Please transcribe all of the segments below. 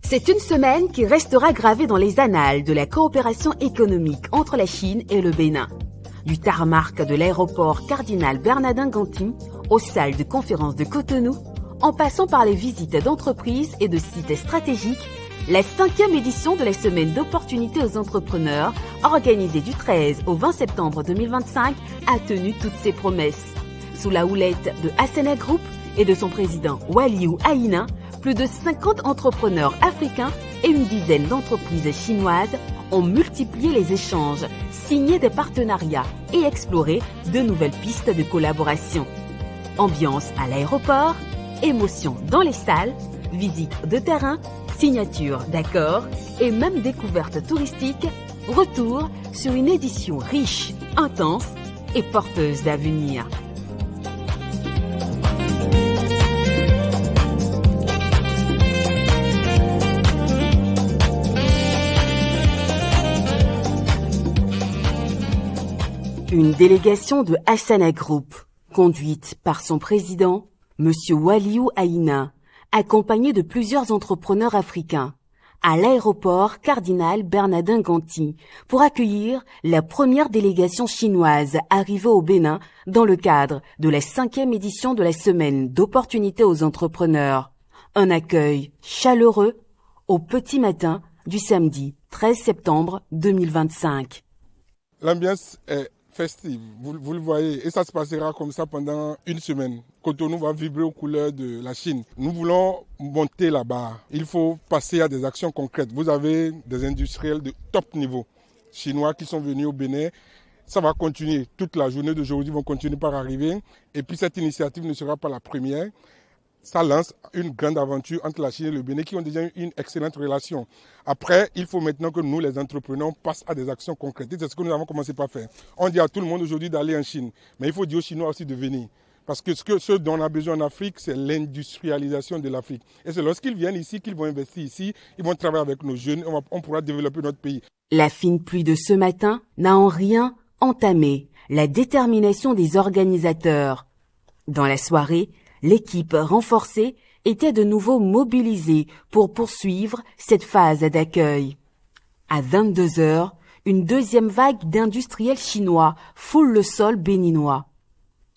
C'est une semaine qui restera gravée dans les annales de la coopération économique entre la Chine et le Bénin. Du tarmac de l'aéroport Cardinal Bernardin Ganty aux salles de conférence de Cotonou, en passant par les visites d'entreprises et de sites stratégiques, la 5e édition de la semaine d'opportunités aux entrepreneurs, organisée du 13 au 20 septembre 2025, a tenu toutes ses promesses. Sous la houlette de Asana Group et de son président Waliou Aïna, plus de 50 entrepreneurs africains et une dizaine d'entreprises chinoises ont multiplié les échanges, signé des partenariats et exploré de nouvelles pistes de collaboration. Ambiance à l'aéroport, émotion dans les salles, visite de terrain, signature d'accords et même découverte touristique, retour sur une édition riche, intense et porteuse d'avenir. Une délégation de Asana Group, conduite par son président, M. Waliou Aïna, accompagné de plusieurs entrepreneurs africains, à l'aéroport Cardinal Bernardin Ganty pour accueillir la première délégation chinoise arrivée au Bénin dans le cadre de la 5e édition de la semaine d'opportunités aux entrepreneurs. Un accueil chaleureux au petit matin du samedi 13 septembre 2025. L'ambiance est festive, vous le voyez, et ça se passera comme ça pendant une semaine. Cotonou va vibrer aux couleurs de la Chine. Nous voulons monter la barre. Il faut passer à des actions concrètes. Vous avez des industriels de top niveau chinois qui sont venus au Bénin. Ça va continuer. Toute la journée d'aujourd'hui vont continuer par arriver. Et puis cette initiative ne sera pas la première. Ça lance une grande aventure entre la Chine et le Bénin qui ont déjà eu une excellente relation. Après, il faut maintenant que nous, les entrepreneurs, passent à des actions concrètes. C'est ce que nous avons commencé par faire. On dit à tout le monde aujourd'hui d'aller en Chine, mais il faut dire aux Chinois aussi de venir. Parce que ce dont on a besoin en Afrique, c'est l'industrialisation de l'Afrique. Et c'est lorsqu'ils viennent ici qu'ils vont investir ici, ils vont travailler avec nos jeunes, on pourra développer notre pays. La fine pluie de ce matin n'a en rien entamé la détermination des organisateurs. Dans la soirée, l'équipe renforcée était de nouveau mobilisée pour poursuivre cette phase d'accueil. À 22 heures, une deuxième vague d'industriels chinois foule le sol béninois.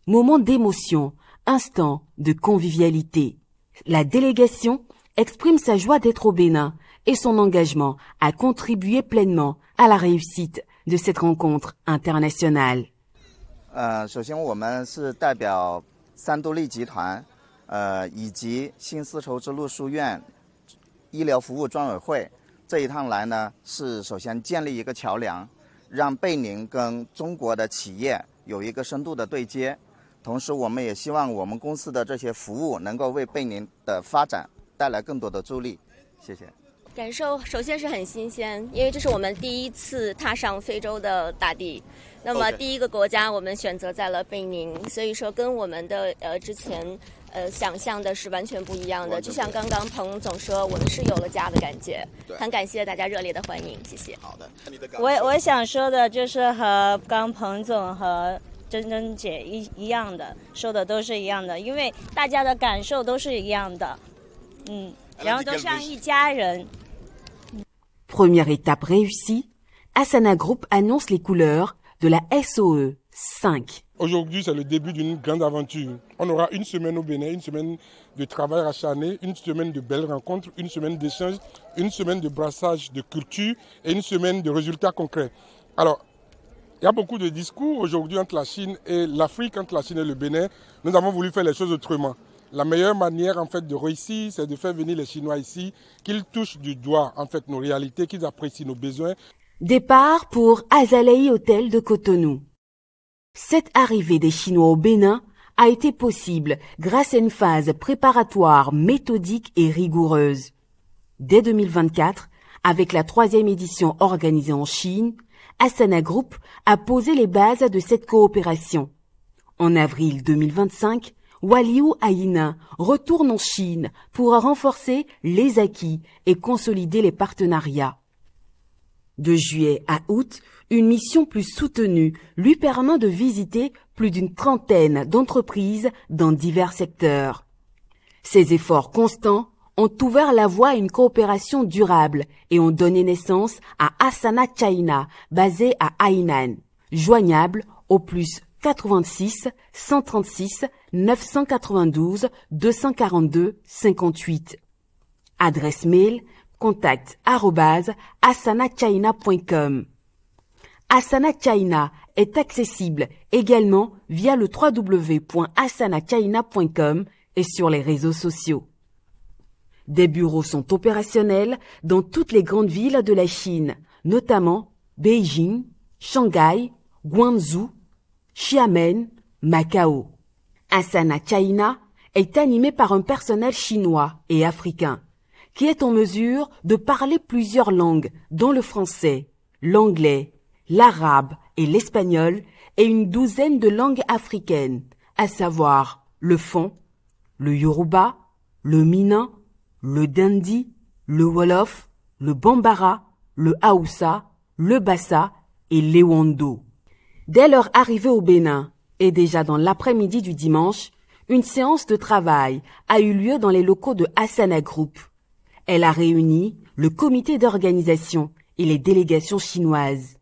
Moment d'émotion, instant de convivialité. La délégation exprime sa joie d'être au Bénin et son engagement à contribuer pleinement à la réussite de cette rencontre internationale. 首先我们是代表三都利集团以及新丝绸之路书院医疗服务专委会这一趟来呢，是首先建立一个桥梁，让贝宁跟中国的企业有一个深度的对接。同时我们也希望我们公司的这些服务能够为贝宁的发展带来更多的助力。谢谢。感受首先是很新鲜，因为这是我们第一次踏上非洲的大地。那么第一个国家我们选择在了贝宁，所以说跟我们的之前想象的是完全不一样的。就像刚刚彭总说，我们是有了家的感觉。很感谢大家热烈的欢迎，谢谢。好的，我想说的就是和刚彭总和珍珍姐一样的，说的都是一样的，因为大家的感受都是一样的，然后都像一家人。Première étape réussie, Asana Group annonce les couleurs de la SOE 5. Aujourd'hui, c'est le début d'une grande aventure. On aura une semaine au Bénin, une semaine de travail acharné, une semaine de belles rencontres, une semaine d'échanges, une semaine de brassage de culture et une semaine de résultats concrets. Alors, il y a beaucoup de discours aujourd'hui entre la Chine et l'Afrique, entre la Chine et le Bénin. Nous avons voulu faire les choses autrement. La meilleure manière en fait de réussir, c'est de faire venir les Chinois ici, qu'ils touchent du doigt en fait nos réalités, qu'ils apprécient nos besoins. Départ pour Azalea Hotel de Cotonou. Cette arrivée des Chinois au Bénin a été possible grâce à une phase préparatoire méthodique et rigoureuse. Dès 2024, avec la 3e édition organisée en Chine, Asana Group a posé les bases de cette coopération. En avril 2025, Waliou Aïna retourne en Chine pour renforcer les acquis et consolider les partenariats. De juillet à août, une mission plus soutenue lui permet de visiter plus d'une trentaine d'entreprises dans divers secteurs. Ces efforts constants ont ouvert la voie à une coopération durable et ont donné naissance à Asana China, basé à Hainan, joignable au plus 86 136 992 242 58. Adresse mail contact@asanachina.com. Asana China est accessible également via le www.asanachina.com et sur les réseaux sociaux. Des bureaux sont opérationnels dans toutes les grandes villes de la Chine, notamment Beijing, Shanghai, Guangzhou, Xiamen, Macao. Asana China est animé par un personnel chinois et africain qui est en mesure de parler plusieurs langues, dont le français, l'anglais, l'arabe et l'espagnol, et une douzaine de langues africaines, à savoir le fon, le yoruba, le minnan, le dindi, le wolof, le bambara, le haoussa, le bassa et l'ewondo. Dès leur arrivée au Bénin, et déjà dans l'après-midi du dimanche, une séance de travail a eu lieu dans les locaux de Asana Group. Elle a réuni le comité d'organisation et les délégations chinoises.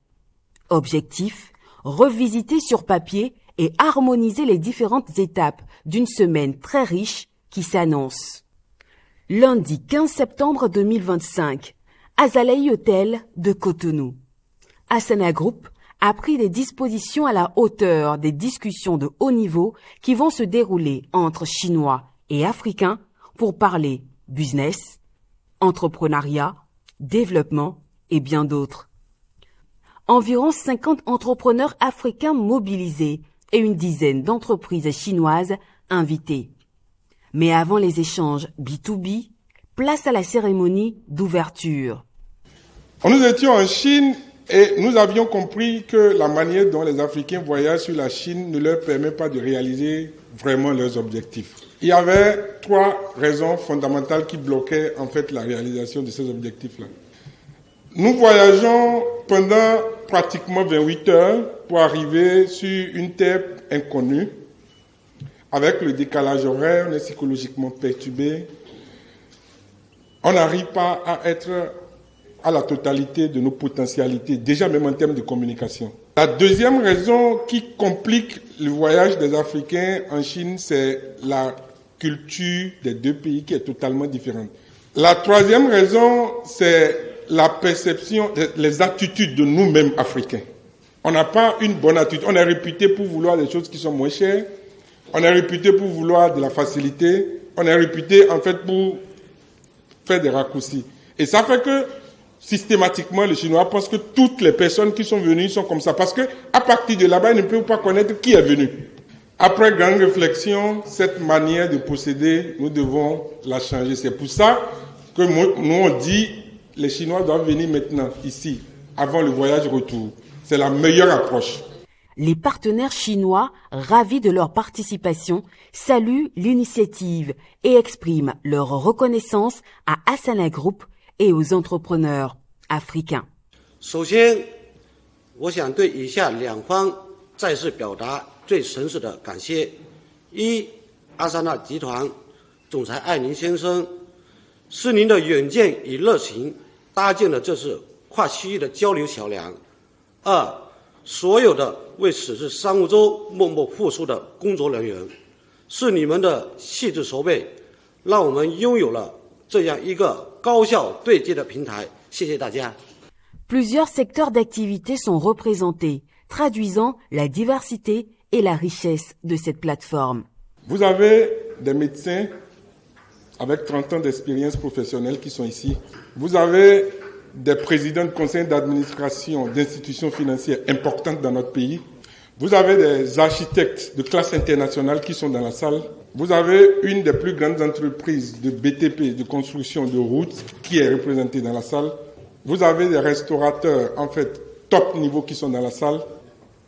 Objectif, revisiter sur papier et harmoniser les différentes étapes d'une semaine très riche qui s'annonce. Lundi 15 septembre 2025, Azalea Hotel de Cotonou. Asana Group a pris des dispositions à la hauteur des discussions de haut niveau qui vont se dérouler entre Chinois et Africains pour parler business, entrepreneuriat, développement et bien d'autres. Environ 50 entrepreneurs africains mobilisés et une dizaine d'entreprises chinoises invitées. Mais avant les échanges B2B, place à la cérémonie d'ouverture. Nous étions en Chine et nous avions compris que la manière dont les Africains voyagent sur la Chine ne leur permet pas de réaliser vraiment leurs objectifs. Il y avait 3 raisons fondamentales qui bloquaient en fait la réalisation de ces objectifs-là. Nous voyageons pendant pratiquement 28 heures pour arriver sur une terre inconnue. Avec le décalage horaire, on est psychologiquement perturbé. On n'arrive pas à être à la totalité de nos potentialités, déjà même en termes de communication. La deuxième raison qui complique le voyage des Africains en Chine, c'est la culture des 2 pays qui est totalement différente. La troisième raison, c'est la perception, les attitudes de nous-mêmes Africains. On n'a pas une bonne attitude. On est réputé pour vouloir des choses qui sont moins chères. On est réputé pour vouloir de la facilité. On est réputé en fait pour faire des raccourcis. Et ça fait que systématiquement, les Chinois pensent que toutes les personnes qui sont venues sont comme ça. Parce que à partir de là-bas, ils ne peuvent pas connaître qui est venu. Après grande réflexion, cette manière de procéder, nous devons la changer. C'est pour ça que nous, on dit les Chinois doivent venir maintenant, ici, avant le voyage retour. C'est la meilleure approche. Les partenaires chinois, ravis de leur participation, saluent l'initiative et expriment leur reconnaissance à Asana Group et aux entrepreneurs africains. 首先，我想对以下2方再次表达最诚挚的感谢：一，阿萨纳集团总裁艾宁先生，是您的远见与热情搭建了这次跨区域的交流桥梁；二，所有的为此次商务周默默付出的工作人员，是你们的细致筹备，让我们拥有了这样一个高效对接的平台。谢谢大家。Plusieurs secteurs d'activité sont représentés, traduisant la diversité et la richesse de cette plateforme. Vous avez des médecins avec 30 ans d'expérience professionnelle qui sont ici. Vous avez des présidents de conseils d'administration d'institutions financières importantes dans notre pays. Vous avez des architectes de classe internationale qui sont dans la salle. Vous avez une des plus grandes entreprises de BTP, de construction de routes, qui est représentée dans la salle. Vous avez des restaurateurs, en fait, top niveau qui sont dans la salle.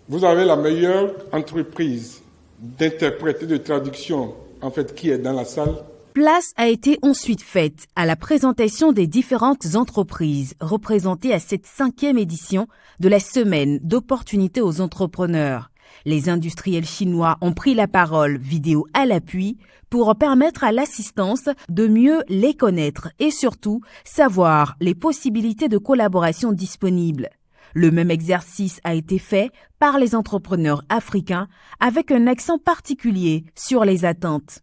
Vous avez la meilleure entreprise d'interprète et de traduction, en fait, qui est dans la salle. Place a été ensuite faite à la présentation des différentes entreprises représentées à cette 5e édition de la Semaine d'opportunités aux entrepreneurs, Les industriels chinois ont pris la parole, vidéo à l'appui, pour permettre à l'assistance de mieux les connaître et surtout savoir les possibilités de collaboration disponibles. Le même exercice a été fait par les entrepreneurs africains avec un accent particulier sur les attentes.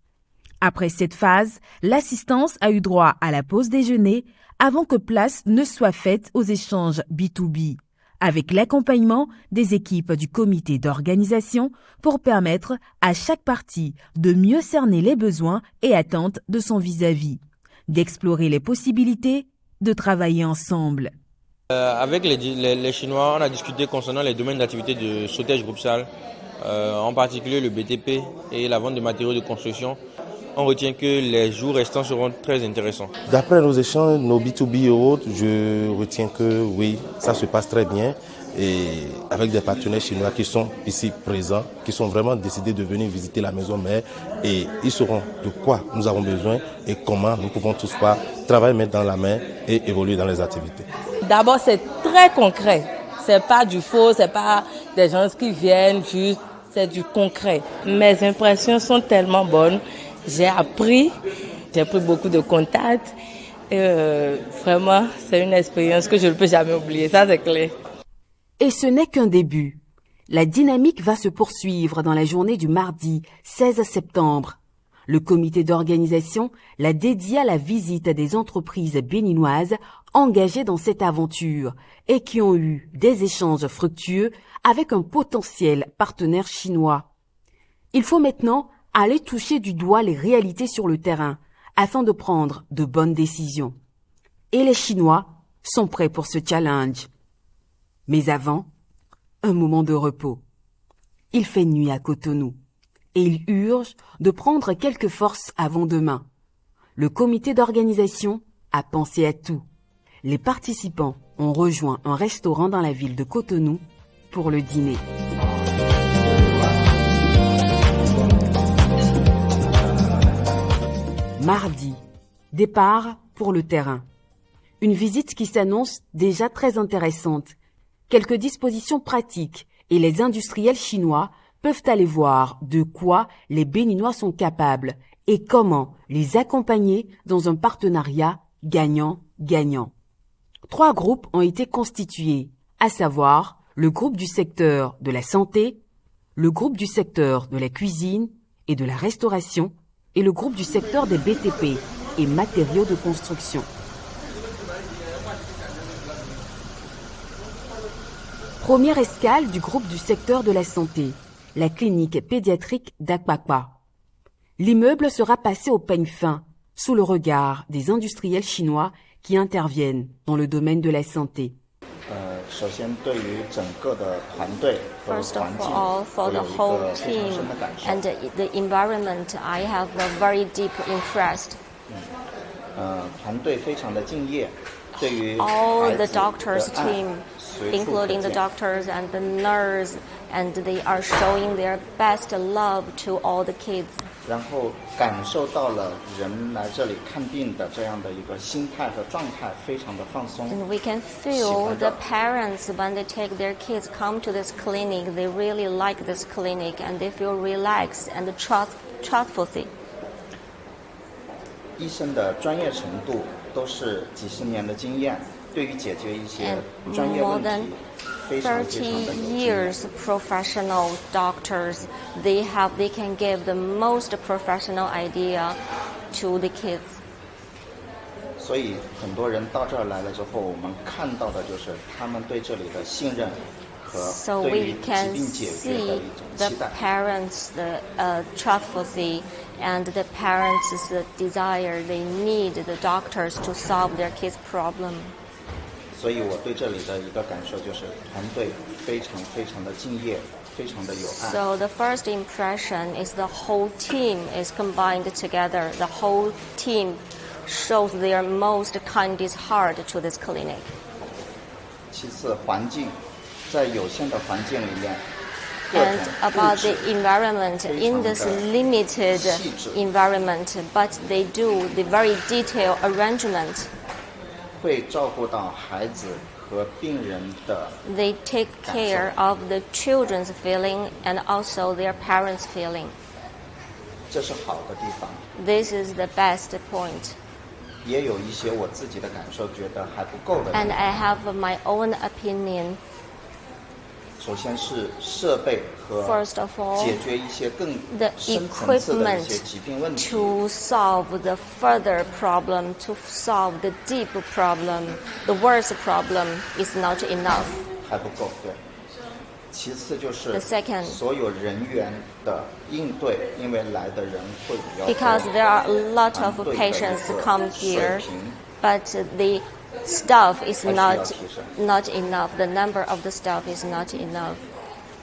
Après cette phase, l'assistance a eu droit à la pause déjeuner avant que place ne soit faite aux échanges B2B, avec l'accompagnement des équipes du comité d'organisation pour permettre à chaque partie de mieux cerner les besoins et attentes de son vis-à-vis, d'explorer les possibilités de travailler ensemble. Avec les Chinois, on a discuté concernant les domaines d'activité de Sotej Group Sal, en particulier le BTP et la vente de matériaux de construction. On retient que les jours restants seront très intéressants. D'après nos échanges, nos B2B et autres, je retiens que oui, ça se passe très bien. Et avec des partenaires chinois qui sont ici présents, qui sont vraiment décidés de venir visiter la maison mère, et ils sauront de quoi nous avons besoin et comment nous pouvons tous faire travailler main dans la main et évoluer dans les activités. D'abord, c'est très concret. C'est pas du faux, c'est pas des gens qui viennent juste, c'est du concret. Mes impressions sont tellement bonnes. J'ai pris beaucoup de contacts. Vraiment, c'est une expérience que je ne peux jamais oublier, ça c'est clair. Et ce n'est qu'un début. La dynamique va se poursuivre dans la journée du mardi 16 septembre. Le comité d'organisation l'a dédié à la visite des entreprises béninoises engagées dans cette aventure et qui ont eu des échanges fructueux avec un potentiel partenaire chinois. Il faut maintenant aller toucher du doigt les réalités sur le terrain afin de prendre de bonnes décisions. Et les Chinois sont prêts pour ce challenge. Mais avant, un moment de repos. Il fait nuit à Cotonou et il urge de prendre quelques forces avant demain. Le comité d'organisation a pensé à tout. Les participants ont rejoint un restaurant dans la ville de Cotonou pour le dîner. Mardi, départ pour le terrain. Une visite qui s'annonce déjà très intéressante. Quelques dispositions pratiques et les industriels chinois peuvent aller voir de quoi les Béninois sont capables et comment les accompagner dans un partenariat gagnant-gagnant. 3 groupes ont été constitués, à savoir le groupe du secteur de la santé, le groupe du secteur de la cuisine et de la restauration et le groupe du secteur des BTP et matériaux de construction. Première escale du groupe du secteur de la santé, la clinique pédiatrique d'Akpakpa. L'immeuble sera passé au peigne fin, sous le regard des industriels chinois qui interviennent dans le domaine de la santé. First of all, for the whole team and the environment, I have a very deep interest. All the doctors' team, including the doctors and the nurse, and they are showing their best love to all the kids. 然后感受到了人来这里看病的这样的一个心态和状态，非常的放松。And we can feel the parents when they take their kids come to this clinic, they really like this clinic and they feel relaxed and trustworthy. 医生的专业程度都是几十年的经验，对于解决一些专业问题。30 years professional doctors, they can give the most professional idea to the kids. 所以很多人到这儿来了之后，我们看到的就是他们对这里的信任和对于疾病解决的一种期待。So we can see the parents, the trustworthy, and the parents' desire. They need the doctors to solve their kids' problem. 所以我对这里的一个感受就是团队非常非常的敬业，非常的有爱。So the first impression is the whole team is combined together. The whole team shows their most kindest heart to this clinic. 其次，环境在有限的环境里面。And about the environment, in this limited environment, but they do the very detailed arrangement. 会照顾到孩子和病人的 They take care of the children's feeling and also their parents' feeling. 这是好的地方。 This is the best point. 也有一些我自己的感受，觉得还不够的地 And 方。 I have my own opinion. 首先是设备和 First of all, 解决一些更 the 深层次的一些 equipment 疾病问题。 to solve the further problem, to solve the deep problem, the worst problem is not enough. 还不够，对。其次就是 The second 所有人员的应对，因为来的人会比较多。 Because there are a lot of 团队的 patients 一个 come 水 here, 平 but the staff is 还需要 not 提升。 enough. The number of the staff is not enough.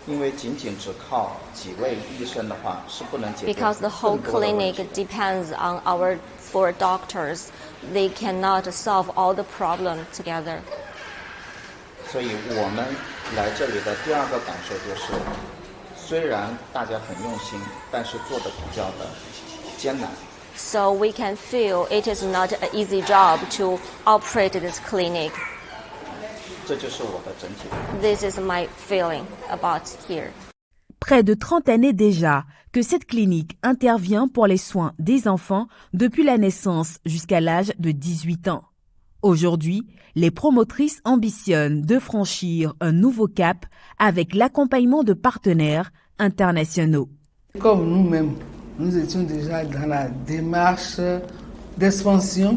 因为仅只靠几位医生的话是不能解决 Because the whole 更多的问 clinic 题。 depends on our 4 doctors. They cannot solve all the problem together. 所以我们来这里的第二个感受就是，虽然大家很用心，但是做的比较的艰难。 So we can feel it is not an easy job to operate this clinic. 这就是我的整体。 This is my feeling about here. Près de 30 années déjà que cette clinique intervient pour les soins des enfants depuis la naissance jusqu'à l'âge de 18 ans. Aujourd'hui, les promotrices ambitionnent de franchir un nouveau cap avec l'accompagnement de partenaires internationaux. Comme nous-mêmes, nous étions déjà dans la démarche d'expansion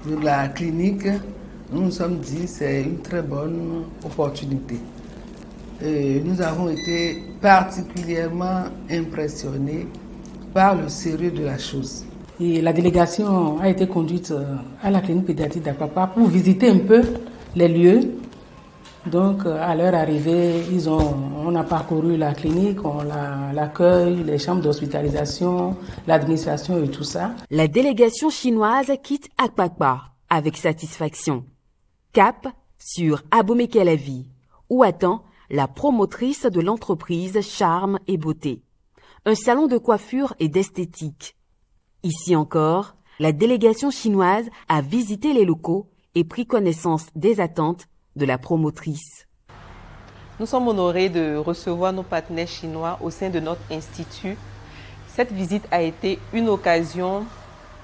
de la clinique, nous nous sommes dit que c'est une très bonne opportunité. Et nous avons été particulièrement impressionnés par le sérieux de la chose. Et la délégation a été conduite à la clinique pédiatrique d'Apapa pour visiter un peu les lieux. Donc, à leur arrivée, on a parcouru la clinique, l'accueil, les chambres d'hospitalisation, l'administration et tout ça. La délégation chinoise quitte Apapa avec satisfaction. Cap sur Abomey-Calavi, où attend la promotrice de l'entreprise Charme et Beauté, un salon de coiffure et d'esthétique. Ici encore, la délégation chinoise a visité les locaux et pris connaissance des attentes de la promotrice. Nous sommes honorés de recevoir nos partenaires chinois au sein de notre institut. Cette visite a été une occasion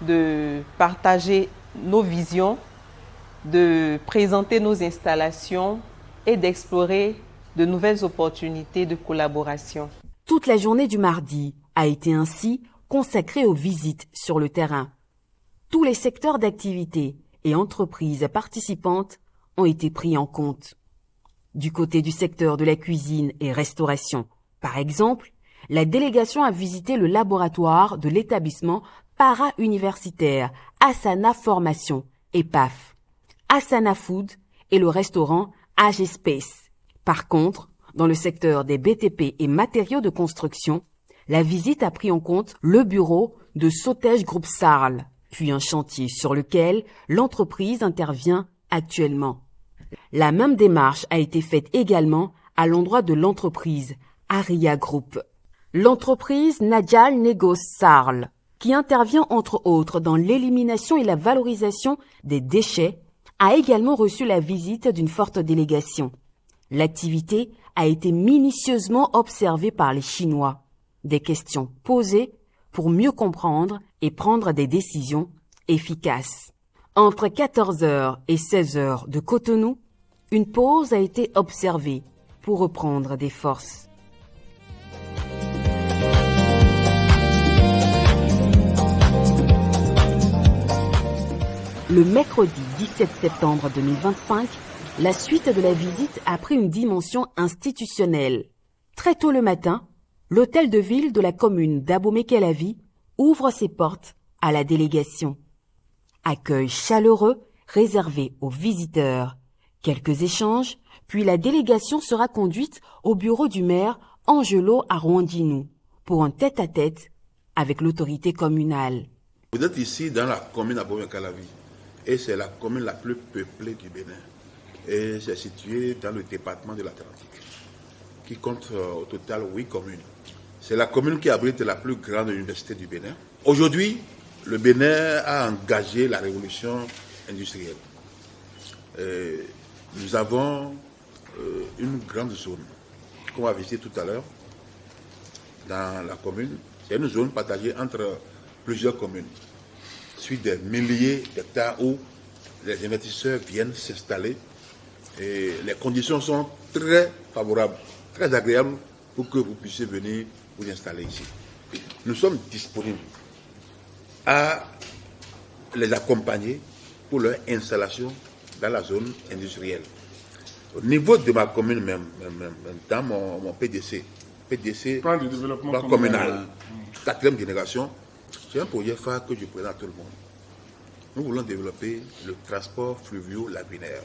de partager nos visions, de présenter nos installations et d'explorer de nouvelles opportunités de collaboration. Toute la journée du mardi a été ainsi consacrée aux visites sur le terrain. Tous les secteurs d'activité et entreprises participantes ont été pris en compte. Du côté du secteur de la cuisine et restauration, par exemple, la délégation a visité le laboratoire de l'établissement para-universitaire Asana Formation et PAF, Asana Food et le restaurant AG Space. Par contre, dans le secteur des BTP et matériaux de construction, la visite a pris en compte le bureau de Sotej Group Sarl, puis un chantier sur lequel l'entreprise intervient actuellement. La même démarche a été faite également à l'endroit de l'entreprise Aria Group. L'entreprise Najal Negos Sarl, qui intervient entre autres dans l'élimination et la valorisation des déchets, a également reçu la visite d'une forte délégation. L'activité a été minutieusement observée par les Chinois. Des questions posées pour mieux comprendre et prendre des décisions efficaces. Entre 14h et 16h de Cotonou, une pause a été observée pour reprendre des forces. Le mercredi 17 septembre 2025, la suite de la visite a pris une dimension institutionnelle. Très tôt le matin, l'hôtel de ville de la commune d'Abomey-Calavi ouvre ses portes à la délégation. Accueil chaleureux réservé aux visiteurs. Quelques échanges, puis la délégation sera conduite au bureau du maire Angelo Arwandinou pour un tête-à-tête avec l'autorité communale. Vous êtes ici dans la commune d'Abomey-Calavi et c'est la commune la plus peuplée du Bénin. Et c'est situé dans le département de l'Atlantique, qui compte au total 8 communes. C'est la commune qui abrite la plus grande université du Bénin. Aujourd'hui, le Bénin a engagé la révolution industrielle. nous avons une grande zone qu'on va visiter tout à l'heure dans la commune. C'est une zone partagée entre plusieurs communes, suite des milliers d'hectares où les investisseurs viennent s'installer et les conditions sont très favorables, très agréables pour que vous puissiez venir vous installer ici. Nous sommes disponibles à les accompagner pour leur installation dans la zone industrielle. Au niveau de ma commune même dans mon PDC, Plan de développement communal, 4e génération, c'est un projet phare que je présente à tout le monde. Nous voulons développer le transport fluvio-lagunaire.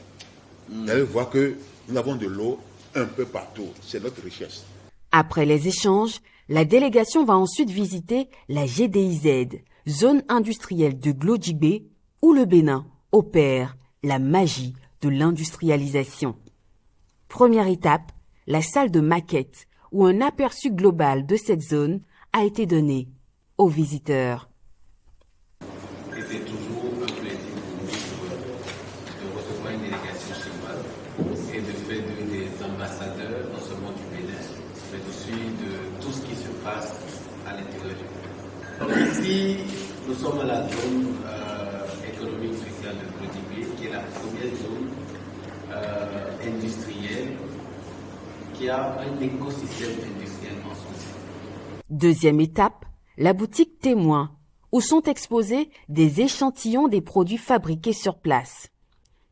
Vous allez voir que nous avons de l'eau un peu partout. C'est notre richesse. Après les échanges, la délégation va ensuite visiter la GDIZ, zone industrielle de Glodjibé, où le Bénin opère la magie de l'industrialisation. Première étape, la salle de maquette, où un aperçu global de cette zone a été donné aux visiteurs. C'est toujours un plaisir pour nous de recevoir une délégation chinoise et de faire des ambassadeurs non seulement du Bénin, mais aussi de tout ce qui se passe à l'intérieur du Bénin. Ici, nous sommes à la zone économique spéciale de Glodjibé, qui est la première zone industrielle qui a un écosystème industriel en son sein. Deuxième étape, la boutique témoin, où sont exposés des échantillons des produits fabriqués sur place.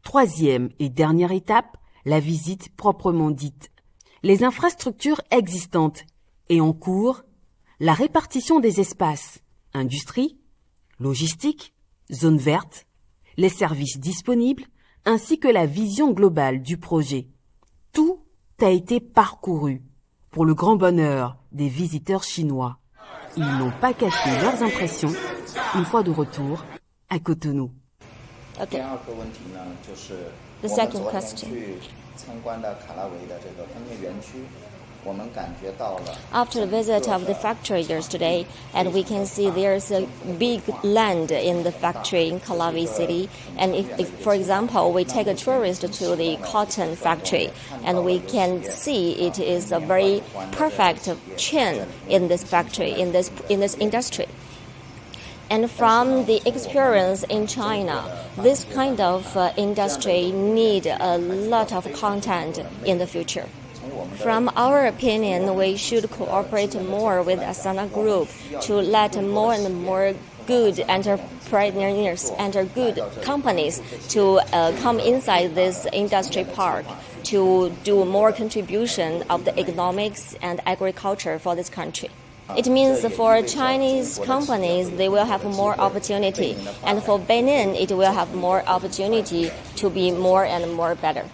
Troisième et dernière étape, la visite proprement dite. Les infrastructures existantes et en cours, la répartition des espaces, industrie, logistique, zone verte, les services disponibles, ainsi que la vision globale du projet. Tout a été parcouru pour le grand bonheur des visiteurs chinois. Ils n'ont pas caché leurs impressions une fois de retour à Cotonou. Okay. The second question. After the visit of the factory yesterday, and we can see there's a big land in the factory in Calavi City. And if, for example, we take a tourist to the cotton factory, and we can see it is a very perfect chain in this factory, in this industry. And from the experience in China, this kind of industry need a lot of content in the future. From our opinion, we should cooperate more with Asana Group to let more and more good entrepreneurs and good companies to come inside this industry park to do more contribution of the economics and agriculture for this country. It means for Chinese companies, they will have more opportunity. And for Benin, it will have more opportunity to be more and more better.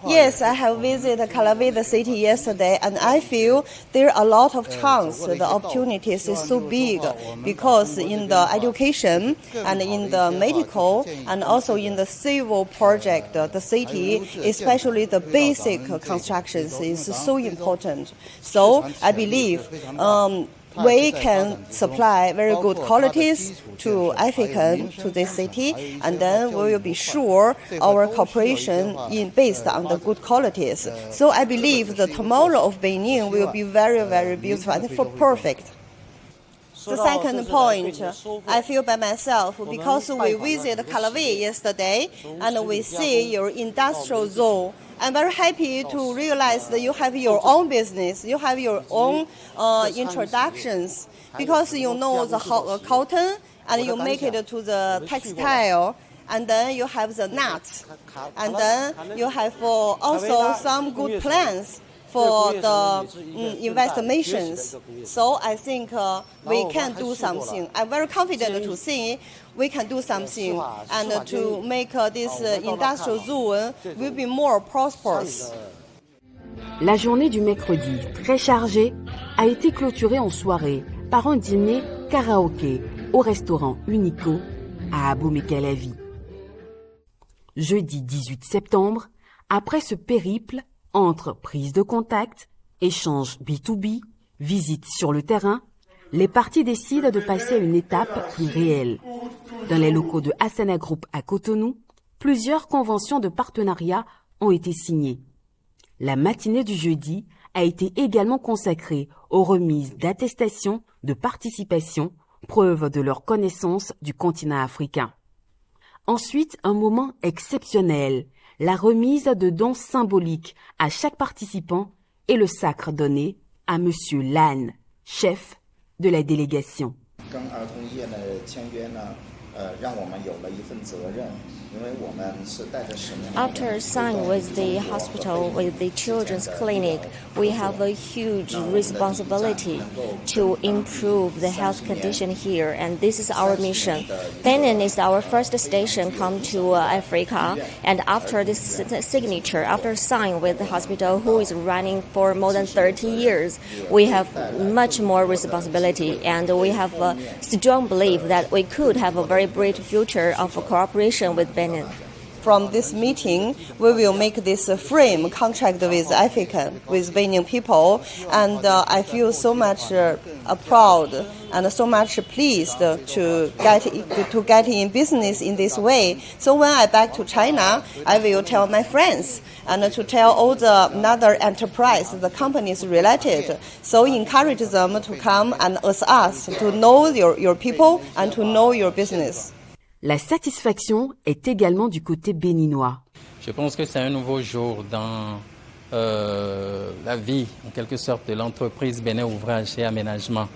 Yes, I have visited Calavi, the city, yesterday, and I feel there are a lot of chance. The opportunities is so big because in the education and in the medical and also in the civil project, the city, especially the basic constructions, is so important. So I believe we can supply very good qualities to African, to this city, and then we will be sure our cooperation is based on the good qualities. So I believe the tomorrow of Benin will be very, very beautiful and perfect. The second point, I feel by myself, because we visited Calavi yesterday and we see your industrial zone. I'm very happy to realize that you have your own business, you have your own introductions, because you know the cotton and you make it to the textile, and then you have the nuts, and then you have also some good plans for the investigations. So I think we can do something. I'm very confident to see we can do something and to make this industrial zone will be more prosperous. La journée du mercredi, très chargée, a été clôturée en soirée par un dîner karaoké au restaurant Unico à Abomey-Calavi. Jeudi 18 septembre, après ce périple entre prise de contact, échange B2B, visite sur le terrain, les parties décident de passer à une étape plus réelle. Dans les locaux de Asana Group à Cotonou, plusieurs conventions de partenariat ont été signées. La matinée du jeudi a été également consacrée aux remises d'attestations de participation, preuve de leur connaissance du continent africain. Ensuite, un moment exceptionnel, la remise de dons symboliques à chaque participant et le sacre donné à Monsieur Lan, chef de la délégation. After signing with the hospital, with the children's clinic, we have a huge responsibility to improve the health condition here, and this is our mission. Benin is our first station come to Africa, and after this signature, after signing with the hospital, who is running for more than 30 years, we have much more responsibility, and we have a strong belief that we could have a very bright future of cooperation with Benin. From this meeting, we will make this frame contract with Africa, with Benin people, and I feel so much proud and so much pleased to get in business in this way. So when I back to China, I will tell my friends and to tell all the other enterprise, the companies related, so encourage them to come and ask us to know your people and to know your business. La satisfaction est également du côté béninois. Je pense que c'est un nouveau jour dans la vie, en quelque sorte, de l'entreprise Bénin Ouvrage et Aménagement,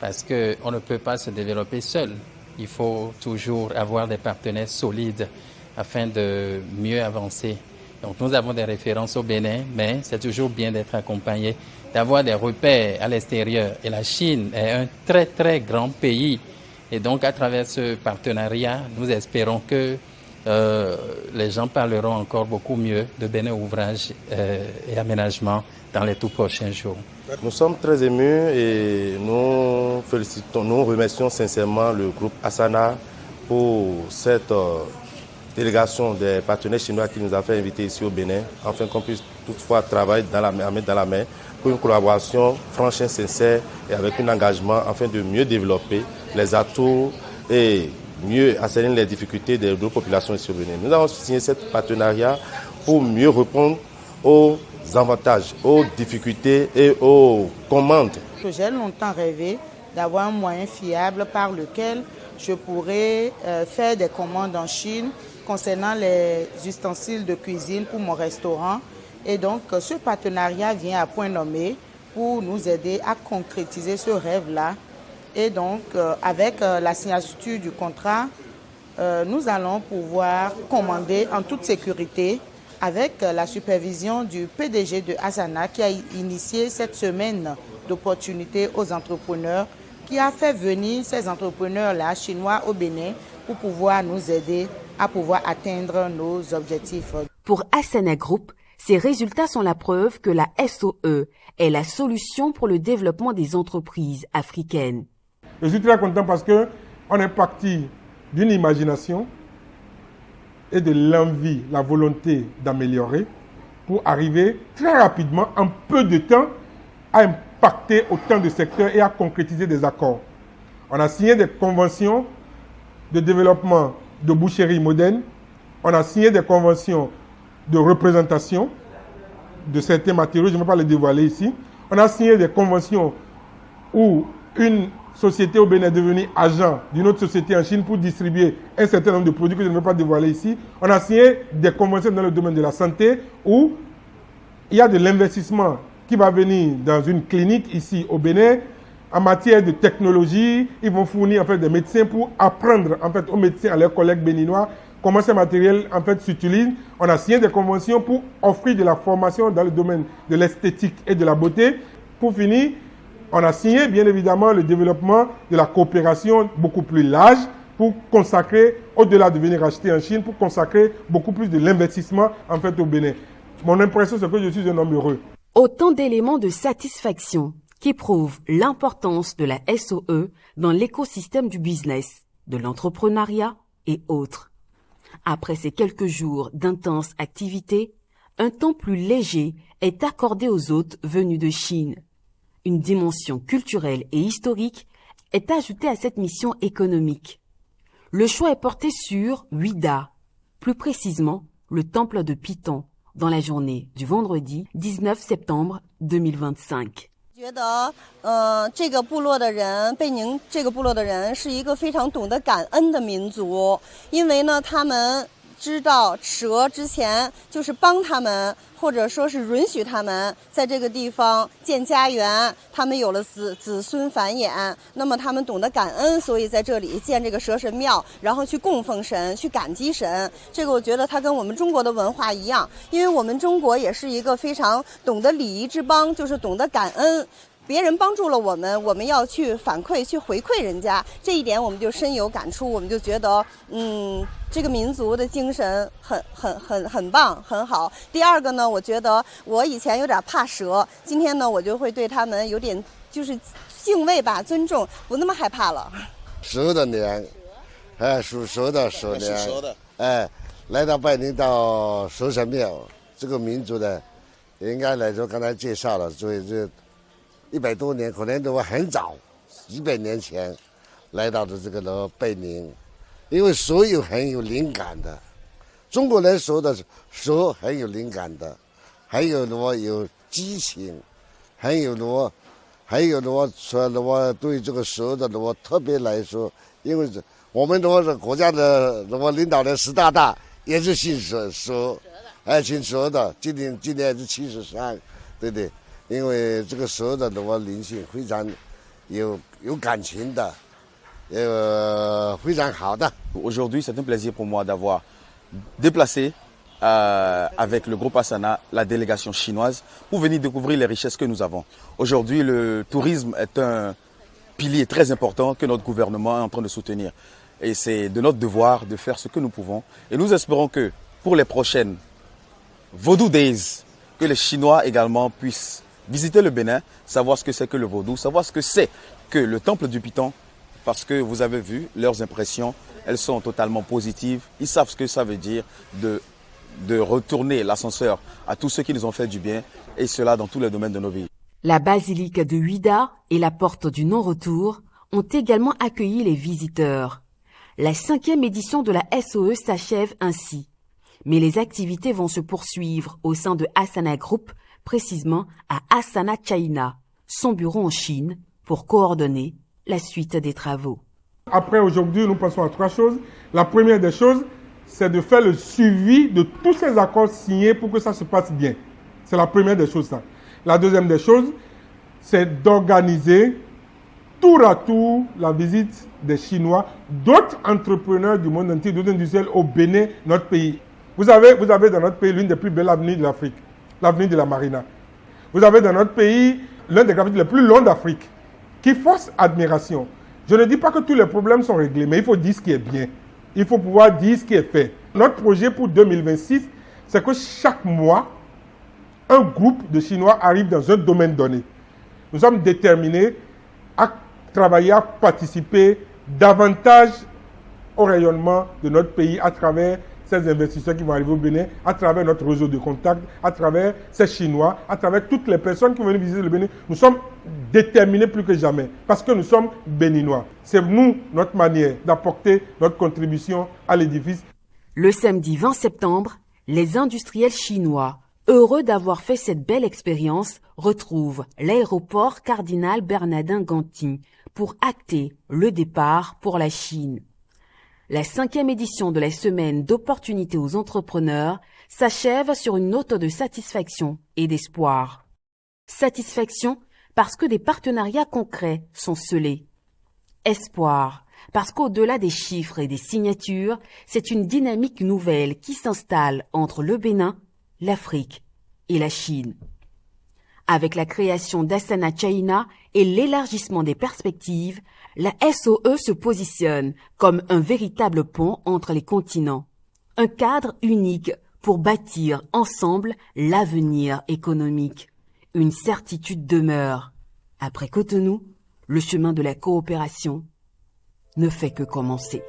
parce qu'on ne peut pas se développer seul. Il faut toujours avoir des partenaires solides afin de mieux avancer. Donc nous avons des références au Bénin, mais c'est toujours bien d'être accompagné, d'avoir des repères à l'extérieur. Et la Chine est un très très grand pays. Et donc, à travers ce partenariat, nous espérons que les gens parleront encore beaucoup mieux de Bénin Ouvrage et Aménagement dans les tout prochains jours. Nous sommes très émus et nous remercions sincèrement le groupe Asana pour cette délégation des partenaires chinois qui nous a fait inviter ici au Bénin, afin qu'on puisse toutefois travailler dans la main pour une collaboration franche et sincère et avec un engagement afin de mieux développer les atouts et mieux assainir les difficultés de nos populations ici au Bénin. Nous avons signé ce partenariat pour mieux répondre aux avantages, aux difficultés et aux commandes. J'ai longtemps rêvé d'avoir un moyen fiable par lequel je pourrais faire des commandes en Chine concernant les ustensiles de cuisine pour mon restaurant. Et donc, ce partenariat vient à point nommé pour nous aider à concrétiser ce rêve-là. Et donc, avec la signature du contrat, nous allons pouvoir commander en toute sécurité avec la supervision du PDG de Asana qui a initié cette semaine d'opportunités aux entrepreneurs, qui a fait venir ces entrepreneurs-là, chinois au Bénin, pour pouvoir nous aider à pouvoir atteindre nos objectifs. Pour Asana Group, ces résultats sont la preuve que la SOE est la solution pour le développement des entreprises africaines. Je suis très content parce qu'on est parti d'une imagination et de l'envie, la volonté d'améliorer pour arriver très rapidement, en peu de temps, à impacter autant de secteurs et à concrétiser des accords. On a signé des conventions de développement de boucheries modernes, on a signé des conventions de représentation de certains matériaux, je ne vais pas les dévoiler ici. On a signé des conventions où une société au Bénin est devenue agent d'une autre société en Chine pour distribuer un certain nombre de produits que je ne vais pas dévoiler ici. On a signé des conventions dans le domaine de la santé où il y a de l'investissement qui va venir dans une clinique ici au Bénin en matière de technologie. Ils vont fournir en fait des médecins pour apprendre en fait aux médecins, à leurs collègues béninois, comment ce matériel en fait s'utilise. On a signé des conventions pour offrir de la formation dans le domaine de l'esthétique et de la beauté. Pour finir, on a signé bien évidemment le développement de la coopération beaucoup plus large pour consacrer, au-delà de venir acheter en Chine, pour consacrer beaucoup plus de l'investissement en fait au Bénin. Mon impression, c'est que je suis un homme heureux. Autant d'éléments de satisfaction qui prouvent l'importance de la SOE dans l'écosystème du business, de l'entrepreneuriat et autres. Après ces quelques jours d'intenses activités, un temps plus léger est accordé aux hôtes venus de Chine. Une dimension culturelle et historique est ajoutée à cette mission économique. Le choix est porté sur Huida, plus précisément le temple de Python, dans la journée du vendredi 19 septembre 2025. 觉得这个部落的人，贝宁这个部落的人是一个非常懂得感恩的民族，因为呢，他们知道蛇之前就是帮他们，或者说是允许他们在这个地方建家园，他们有了子孙繁衍，那么他们懂得感恩，所以在这里建这个蛇神庙，然后去供奉神，去感激神。这个我觉得它跟我们中国的文化一样，因为我们中国也是一个非常懂得礼仪之邦，就是懂得感恩。别人帮助了我们，我们要去反馈、去回馈人家，这一点我们就深有感触。我们就觉得，这个民族的精神很棒，很好。第二个呢，我觉得我以前有点怕蛇，今天呢，我就会对他们有点就是敬畏吧、尊重，不那么害怕了。蛇的年，属蛇的蛇年，来到拜宁到蛇神庙，这个民族的，应该来说刚才介绍了，所以这100多年，可能都很早，几百年前来到的这个贝宁，因为蛇很有灵感的，中国人说的蛇很有灵感的，还有有激情，还有说对这个蛇的特别来说，因为我们是国家的领导人习大大也是姓蛇，姓蛇的，今年是73，对不对？因为这个蛇的灵性非常有感情的，非常好的。Aujourd'hui, c'est un plaisir pour moi d'avoir déplacé avec le groupe Asana la délégation chinoise pour venir découvrir les richesses que nous avons. Aujourd'hui, le tourisme est un pilier très important que notre gouvernement est en train de soutenir. Et c'est de notre devoir de faire ce que nous pouvons. Et nous espérons que pour les prochaines Vaudou Days, que les Chinois également puissent visiter le Bénin, savoir ce que c'est que le vaudou, savoir ce que c'est que le temple du Python, parce que vous avez vu, leurs impressions, elles sont totalement positives. Ils savent ce que ça veut dire de retourner l'ascenseur à tous ceux qui nous ont fait du bien, et cela dans tous les domaines de nos vies. La basilique de Huida et la porte du non-retour ont également accueilli les visiteurs. La 5e édition de la SOE s'achève ainsi. Mais les activités vont se poursuivre au sein de Asana Group, précisément à Asana China, son bureau en Chine, pour coordonner la suite des travaux. Après aujourd'hui, nous passons à 3 choses. La première des choses, c'est de faire le suivi de tous ces accords signés pour que ça se passe bien. C'est la première des choses, ça. La deuxième des choses, c'est d'organiser tour à tour la visite des Chinois, d'autres entrepreneurs du monde entier, d'autres industriels au Bénin, notre pays. Vous avez dans notre pays l'une des plus belles avenues de l'Afrique, l'avenue de la Marina. Vous avez dans notre pays l'un des capitales les plus longs d'Afrique, qui force admiration. Je ne dis pas que tous les problèmes sont réglés, mais il faut dire ce qui est bien. Il faut pouvoir dire ce qui est fait. Notre projet pour 2026, c'est que chaque mois, un groupe de Chinois arrive dans un domaine donné. Nous sommes déterminés à travailler, à participer davantage au rayonnement de notre pays à travers ces investisseurs qui vont arriver au Bénin, à travers notre réseau de contacts, à travers ces Chinois, à travers toutes les personnes qui vont venir visiter le Bénin. Nous sommes déterminés plus que jamais parce que nous sommes béninois. C'est nous, notre manière d'apporter notre contribution à l'édifice. Le samedi 20 septembre, les industriels chinois, heureux d'avoir fait cette belle expérience, retrouvent l'aéroport Cardinal Bernardin Gantin pour acter le départ pour la Chine. La 5e édition de la semaine d'opportunités aux entrepreneurs s'achève sur une note de satisfaction et d'espoir. Satisfaction parce que des partenariats concrets sont scellés. Espoir parce qu'au-delà des chiffres et des signatures, c'est une dynamique nouvelle qui s'installe entre le Bénin, l'Afrique et la Chine. Avec la création d'Asana China et l'élargissement des perspectives, la SOE se positionne comme un véritable pont entre les continents, un cadre unique pour bâtir ensemble l'avenir économique. Une certitude demeure. Après Cotonou, le chemin de la coopération ne fait que commencer.